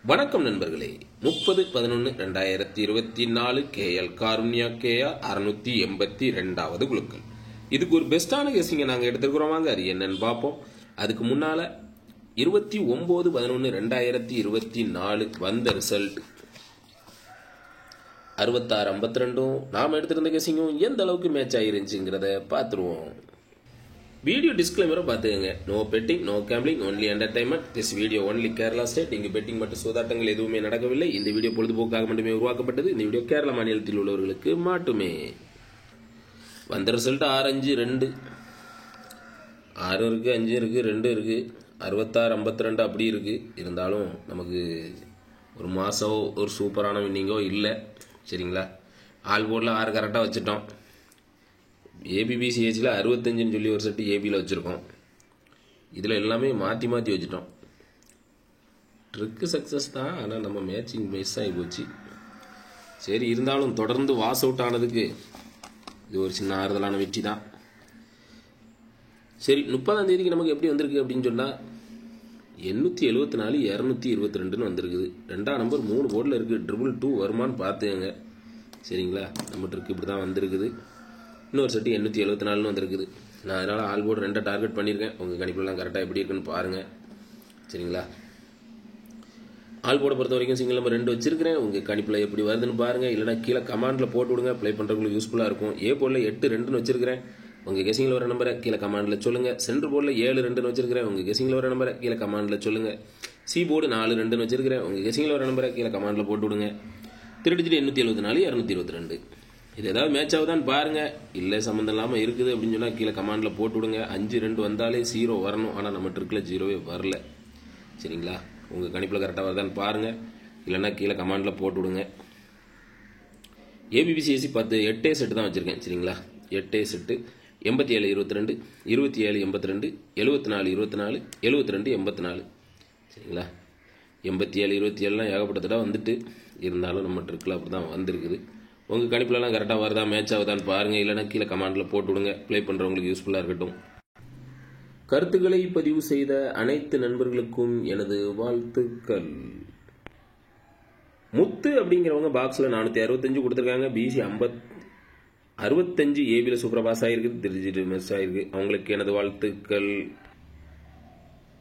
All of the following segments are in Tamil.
வணக்கம் நண்பர்களே. 30/11/2024 KL காருண்யா KR 682வது குழுக்கள். இதுக்கு ஒரு பெஸ்டான கெஸ்டிங்கை நாங்கள் எடுத்துக்கிறோம். வாங்க அது என்னன்னு பார்ப்போம். அதுக்கு முன்னால 29/11/2024 வந்த ரிசல்ட் 66-52 நாம் எடுத்திருந்த கெஸ்டிங்கும் எந்த அளவுக்கு மேட்ச் ஆகிருந்துச்சுங்கிறத பார்த்துருவோம். வீடியோ டிஸ்க்ளைமரை பார்த்துக்கங்க. No betting, no gambling, only entertainment. This video only Kerala state. இங்கு பெட்டிங் மற்றும் சூதாட்டங்கள் எதுவுமே நடக்கவில்லை. இந்த வீடியோ பொழுதுபோக்காக மட்டுமே உருவாக்கப்பட்டது. இந்த வீடியோ கேரளா மாநிலத்தில் உள்ளவர்களுக்கு மட்டுமே. வந்த ரிசல்ட் 6-5-2 6 இருக்கு, 5 இருக்கு, 2 இருக்கு, 66-52 அப்படி இருக்கு. இருந்தாலும் நமக்கு ஒரு மாசம் ஒரு சூப்பரான வின்னிங்கோ இல்லை. சரிங்களா? ஆல் போர்டில் 6 கரெக்டாக வச்சுட்டோம். ஏபிபிசிஹெச்சில் 65ன்னு சொல்லி ஒரு செட்டு ஏபியில் வச்சுருக்கோம். இதில் எல்லாமே மாற்றி மாற்றி வச்சுட்டோம். ட்ரிக்கு சக்ஸஸ் தான், ஆனால் நம்ம மேட்சிங் மிஸ் ஆகி போச்சு. சரி, இருந்தாலும் தொடர்ந்து வாஸ் அவுட் ஆனதுக்கு இது ஒரு சின்ன ஆறுதலான வெற்றி தான். சரி, 30ஆம் தேதிக்கு நமக்கு எப்படி வந்திருக்கு அப்படின்னு சொன்னால் 874 222ன்னு வந்திருக்குது. 2ஆம் நம்பர் 3 போர்டில் இருக்குது. 222 வருமானு பார்த்துக்கங்க. சரிங்களா? நம்ம ட்ரிக்கு இப்படி தான் வந்திருக்குது. இன்னொரு செட்டு 874ன்னு வந்திருக்குது. நான் அதனால் ஆல் போர்டு 2 டார்கெட் பண்ணியிருக்கேன். உங்கள் கணிப்புலாம் கரெக்டாக எப்படி இருக்குன்னு பாருங்கள். சரிங்களா? ஆல் போர்டை பொறுத்த வரைக்கும் சிங்கிள் நம்பர் 2 வச்சிருக்கிறேன். உங்கள் கணிப்பில் எப்படி வருதுன்னு பாருங்கள். இல்லைனா கீழே கமாண்டில் போட்டு விடுங்க. ப்ளே பண்ணுறவங்களுக்கு யூஸ்ஃபுல்லாக இருக்கும். ஏ போர்டில் 8-2ன்னு வச்சிருக்கிறேன். உங்கள் கெஸிங்கில் வர நம்பரை கீழே கமாண்டில் சொல்லுங்கள். சென்ட்ரு போர்டில் 7-2ன்னு வச்சிருக்கிறேன். உங்கள் கெஸிங்கில் வர நம்பரை கீழே கமாண்டில் சொல்லுங்கள். சி போர்டு 4-2ன்னு வச்சிருக்கிறேன். உங்கள் கெஸிங்கில் வர நம்பரை கீழே கமாண்டில் போட்டு விடுங்க. 874 222. இது ஏதாவது மேட்ச் ஆகுதான்னு பாருங்கள். இல்லை சம்மந்தம் இல்லாமல் இருக்குது அப்படின்னு சொன்னால் கீழே கமாண்டில் போட்டு விடுங்க. 5-2 வந்தாலே 0 வரணும். ஆனால் நம்ம ட்ரிக்கில் 0வே வரல. சரிங்களா? உங்கள் கணிப்பில் கரெக்டாக வருதான்னு பாருங்கள். இல்லைன்னா கீழே கமாண்டில் போட்டு விடுங்க. ஏபிபிசிஎஸ்சி 8 செட்டு தான் வச்சுருக்கேன். சரிங்களா? 8 செட்டு 87-22 27-82 74-24 72-84. சரிங்களா? 87-27லாம் ஏகப்பட்ட தடவை வந்துட்டு இருந்தாலும் நம்ம ட்ரிக்கில் அப்படி தான் வந்திருக்குது. உங்கள் கணிப்புலலாம் கரெக்டாக வருதா, மேட்ச் ஆகுதான்னு பாருங்கள். இல்லைனா கீழே கமாண்டில் போட்டு விடுங்க. ப்ளே பண்ணுறவங்களுக்கு யூஸ்ஃபுல்லாக இருக்கட்டும். கருத்துக்களை பதிவு செய்த அனைத்து நண்பர்களுக்கும் எனது வாழ்த்துக்கள். முத்து அப்படிங்கிறவங்க பாக்ஸில் 465 கொடுத்துருக்காங்க. பிசி 65 ஏபியில் சூப்பராக பாஸ் ஆகிருக்கு. திருச்சி மிஸ் ஆகிருக்கு. அவங்களுக்கு எனது வாழ்த்துக்கள்.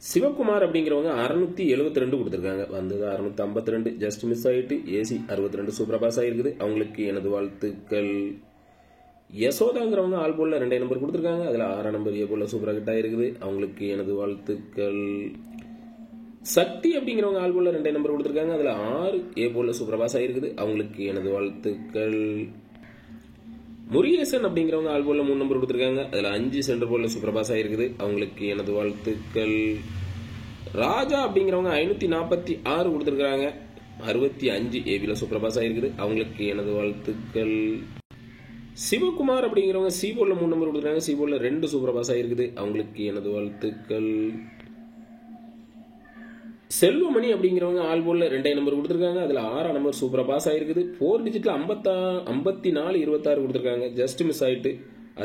சிவகுமார் அப்படிங்கிறவங்க 672 கொடுத்துருக்காங்க. வந்தது 652, ஜஸ்ட் மிஸ் ஆகிட்டு. ஏசி 62 சூப்பராக பாஸ் ஆகிருக்குது. அவங்களுக்கு எனது வாழ்த்துக்கள். யசோதாங்கிறவங்க ஆல் போர்டில் 2 நம்பர் கொடுத்துருக்காங்க. அதில் 6 நம்பர் ஏ போர்டில் சூப்பராக கிட்ட இருக்குது. அவங்களுக்கு எனது வாழ்த்துக்கள். சக்தி அப்படிங்கிறவங்க ஆல் போர்டில் 2 நம்பர் கொடுத்துருக்காங்க. அதில் 6 ஏ போர்டில் சூப்பராக பாஸ் ஆகிருக்குது. அவங்களுக்கு எனது வாழ்த்துக்கள். முருகேசன் அப்படிங்கிறவங்க ஆல் போர்டில் 3 நம்பர் கொடுத்துருக்காங்க. அதில் 5 சென்டர் போர்டில் சூப்பர் பாஸ் ஆகிருக்குது. அவங்களுக்கு எனது வாழ்த்துக்கள். ராஜா அப்படிங்கிறவங்க 546 கொடுத்துருக்காங்க. 65 ஏபியில் சூப்பர் பாஸ் ஆகிருக்குது. அவங்களுக்கு எனது வாழ்த்துக்கள். சிவகுமார் அப்படிங்கிறவங்க சி போர்டில் 3 நம்பர் கொடுத்துருக்காங்க. சி போர்டில் 2 சூப்பர் பாஸ் ஆகிருக்குது. அவங்களுக்கு எனது வாழ்த்துக்கள். செல்வமணி அப்படிங்கிறவங்க ஆல் போர்டில் 2 நம்பர் கொடுத்துருக்காங்க. அதில் 6 நம்பர் சூப்பராக பாஸ் ஆகிருக்குது. 4 டிஜிட்டில் 54-26 கொடுத்துருக்காங்க. ஜஸ்ட் மிஸ் ஆகிட்டு.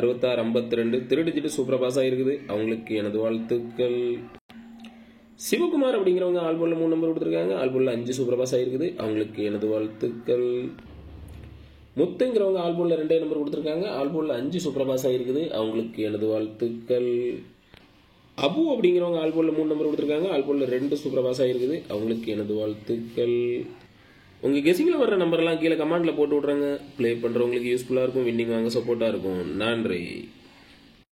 66-52 3 டிஜிட் சூப்பராக பாஸ் ஆகிருக்குது. அவங்களுக்கு எனது வாழ்த்துக்கள். சிவகுமார் அப்படிங்கிறவங்க ஆல் போர்டில் 3 நம்பர் கொடுத்துருக்காங்க. ஆல் போர்டில் 5 சூப்பராக பாஸ் ஆகிருக்குது. அவங்களுக்கு எனது வாழ்த்துக்கள். முத்துங்கிறவங்க ஆல் போர்டில் 2 நம்பர் கொடுத்துருக்காங்க. ஆல் போர்டில் 5 சூப்பராக பாஸ் ஆகிருக்குது. அவங்களுக்கு எனது வாழ்த்துக்கள். அபு அப்படிங்கிறவங்க ஆல் போர்டில் 3 நம்பர் கொடுத்துருக்காங்க. ஆல் போர்டில் 2 சூப்பராக பாஸ் ஆகிருக்குது. அவங்களுக்கு எனது வாழ்த்துக்கள். உங்கள் கெஸிங்கில் வர்ற நம்பர்லாம் கீழே கமாண்டில் போட்டு விட்றாங்க. ப்ளே பண்ணுறவங்களுக்கு யூஸ்ஃபுல்லாக இருக்கும். வின்னிங் வாங்க சப்போர்ட்டாக இருக்கும். நன்றி.